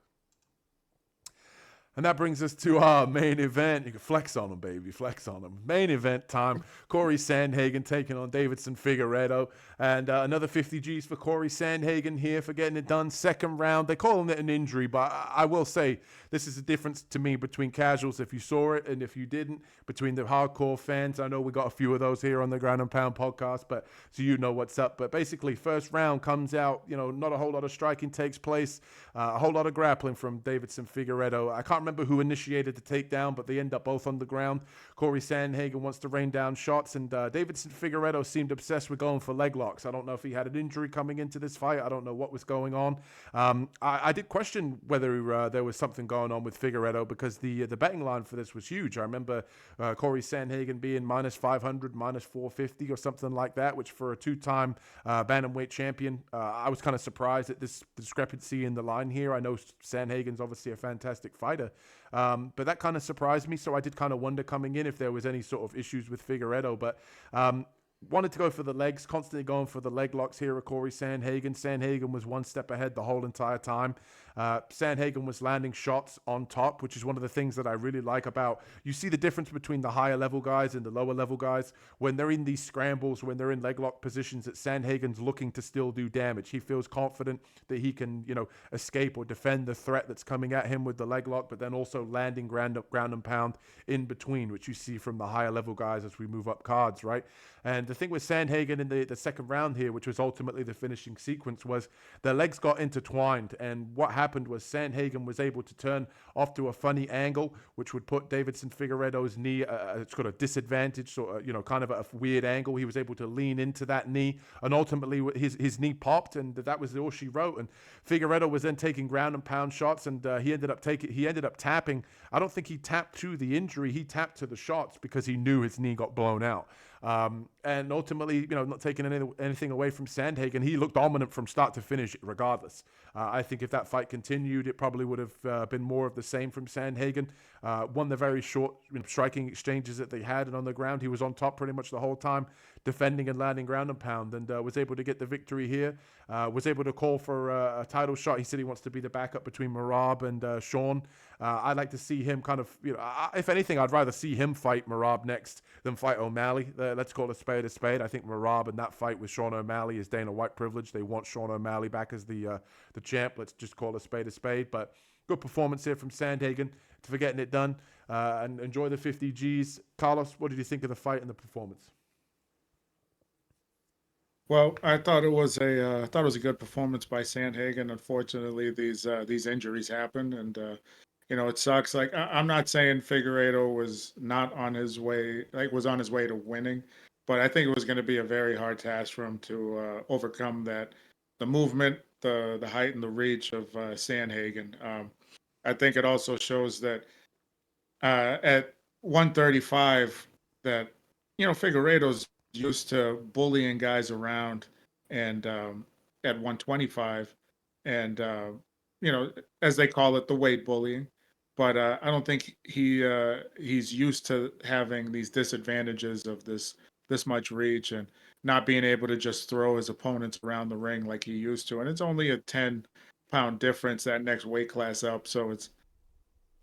And that brings us to our main event. You can flex on him, baby. Flex on him. Main event time. Cory Sandhagen taking on Deiveson Figueiredo. And another 50 Gs for Cory Sandhagen here for getting it done. Second round. They call it an injury, but I will say this is the difference to me between casuals, if you saw it and if you didn't, between the hardcore fans. I know we got a few of those here on the Ground and Pound podcast, but so you know what's up. But basically, first round comes out, not a whole lot of striking takes place. A whole lot of grappling from Deiveson Figueiredo. I can't remember who initiated the takedown, but they end up both on the ground. Cory Sandhagen wants to rain down shots, and Deiveson Figueiredo seemed obsessed with going for leg locks. I don't know if he had an injury coming into this fight. I don't know what was going on. I did question whether there was something going on with Figueiredo because the betting line for this was huge. I remember Cory Sandhagen being minus 500, minus 450 or something like that, which for a two-time bantamweight champion, I was kind of surprised at this discrepancy in the line here. I know Sandhagen's obviously a fantastic fighter, but that kind of surprised me. So I did kind of wonder coming in if there was any sort of issues with Figueiredo, but wanted to go for the legs, constantly going for the leg locks here at Cory Sandhagen. Sandhagen was one step ahead the whole entire time. Sandhagen was landing shots on top, which is one of the things that I really like about, you see the difference between the higher level guys and the lower level guys. When they're in these scrambles, when they're in leg lock positions, that Sandhagen's looking to still do damage. He feels confident that he can, escape or defend the threat that's coming at him with the leg lock, but then also landing ground and pound in between, which you see from the higher level guys as we move up cards, right? And the thing with Sandhagen in the second round here, which was ultimately the finishing sequence, was their legs got intertwined. And what happened was Sandhagen was able to turn off to a funny angle, which would put Deiveson Figueiredo's knee, it's got a disadvantage, so, kind of a weird angle. He was able to lean into that knee, and ultimately his knee popped, and that was all she wrote. And Figueiredo was then taking ground and pound shots, and he ended up tapping. I don't think he tapped to the injury. He tapped to the shots because he knew his knee got blown out. And ultimately, not taking anything away from Sandhagen, he looked dominant from start to finish regardless. I think if that fight continued, it probably would have been more of the same from Sandhagen. Won the very short striking exchanges that they had, and on the ground, he was on top pretty much the whole time, defending and landing ground and pound, and was able to get the victory here. Was able to call for a title shot. He said he wants to be the backup between Merab and Sean. I'd like to see him kind of, if anything, I'd rather see him fight Merab next than fight O'Malley. Let's call a spade a spade. I think Merab in that fight with Sean O'Malley is Dana White privilege. They want Sean O'Malley back as the champ. Let's just call a spade a spade. But good performance here from Sandhagen for getting it done. And enjoy the 50 Gs. Carlos, what did you think of the fight and the performance? Well, I thought it was a good performance by Sandhagen. Unfortunately, these injuries happened, and it sucks. Like I'm not saying Figueiredo was not on his way, was on his way to winning, but I think it was going to be a very hard task for him to overcome the movement, the height, and the reach of Sandhagen. I think it also shows that at 135 that Figueiredo's used to bullying guys around, and at 125, and as they call it, the weight bullying. But I don't think he's used to having these disadvantages of this much reach and not being able to just throw his opponents around the ring like he used to. And it's only a 10-pound difference that next weight class up, so it's.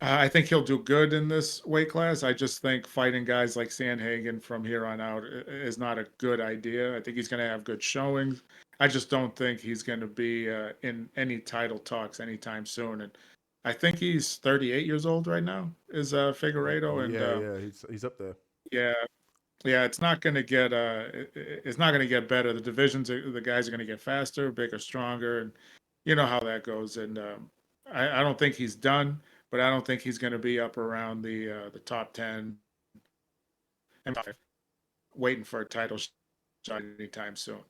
I think he'll do good in this weight class. I just think fighting guys like Sandhagen from here on out is not a good idea. I think he's going to have good showings. I just don't think he's going to be in any title talks anytime soon. And I think he's 38 years old right now, is Figueiredo. And he's up there. Yeah, it's not going to get better. The divisions, the guys are going to get faster, bigger, stronger, and you know how that goes. And I don't think he's done, but I don't think he's going to be up around the top 10 and waiting for a title shot anytime soon.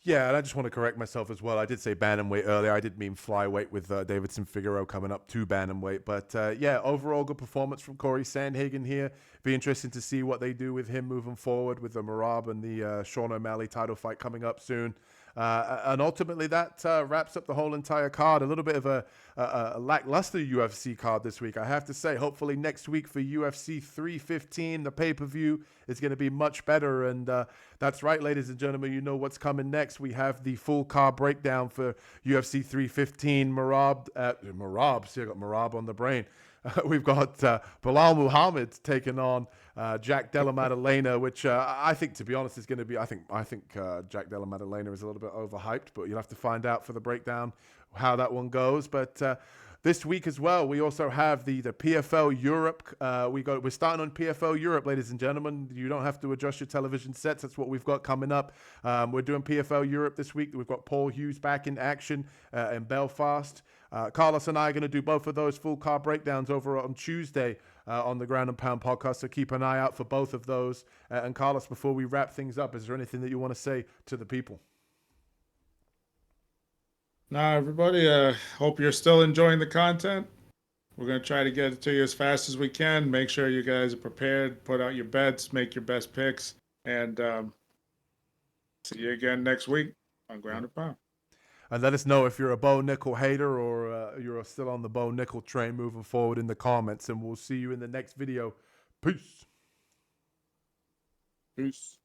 Yeah, and I just want to correct myself as well. I did say bantamweight earlier. I did mean flyweight with Davidson Figueiredo coming up to bantamweight. But yeah, overall good performance from Cory Sandhagen here. Be interesting to see what they do with him moving forward with the Merab and the Sean O'Malley title fight coming up soon. And ultimately, that wraps up the whole entire card. A little bit of a lackluster UFC card this week, I have to say. Hopefully, next week for UFC 315, the pay-per-view is going to be much better. And that's right, ladies and gentlemen. You know what's coming next. We have the full card breakdown for UFC 315. Merab. See, I got Merab on the brain. We've got Bilal Muhammad taking on Jack Della Maddalena, which I think, to be honest, is going to be. I think Jack Della Maddalena is a little bit overhyped, but you'll have to find out for the breakdown how that one goes. But this week as well, we also have the PFL Europe. We're starting on PFL Europe, ladies and gentlemen. You don't have to adjust your television sets. That's what we've got coming up. We're doing PFL Europe this week. We've got Paul Hughes back in action in Belfast. Carlos and I are going to do both of those full card breakdowns over on Tuesday on the Ground and Pound podcast. So keep an eye out for both of those. And Carlos, before we wrap things up, is there anything that you want to say to the people? Now, everybody, hope you're still enjoying the content. We're going to try to get it to you as fast as we can. Make sure you guys are prepared. Put out your bets. Make your best picks. And see you again next week on Ground and Pound. And let us know if you're a Bo Nickal hater or you're still on the Bo Nickal train moving forward in the comments. And we'll see you in the next video. Peace. Peace.